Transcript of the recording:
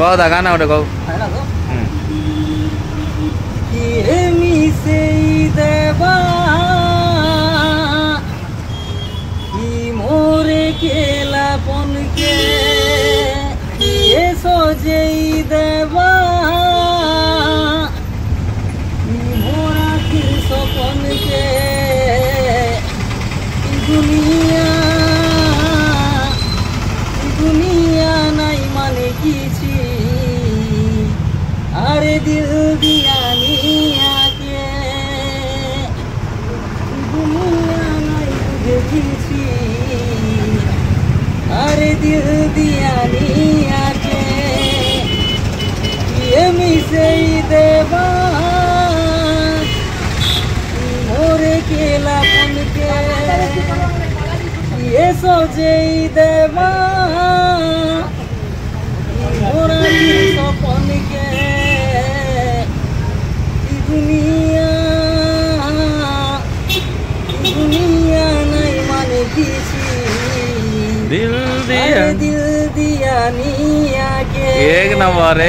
गाओ दा गाना उठे गाओ मिसे देवा मोरे केला पन के ये सोजे देवा मोरा के सपन के दुनिया दुनिया नहीं माने किसी अरे दिल दिया निया के दुनिया नहीं तुझे किसी अरे दिल दिया निया के ये मिसे देवा मोरे केला पन के ये सोचे देवा मोरा सपन के दुनिया दुनिया नहीं माने किसी दिल दिया निया के एक नंबर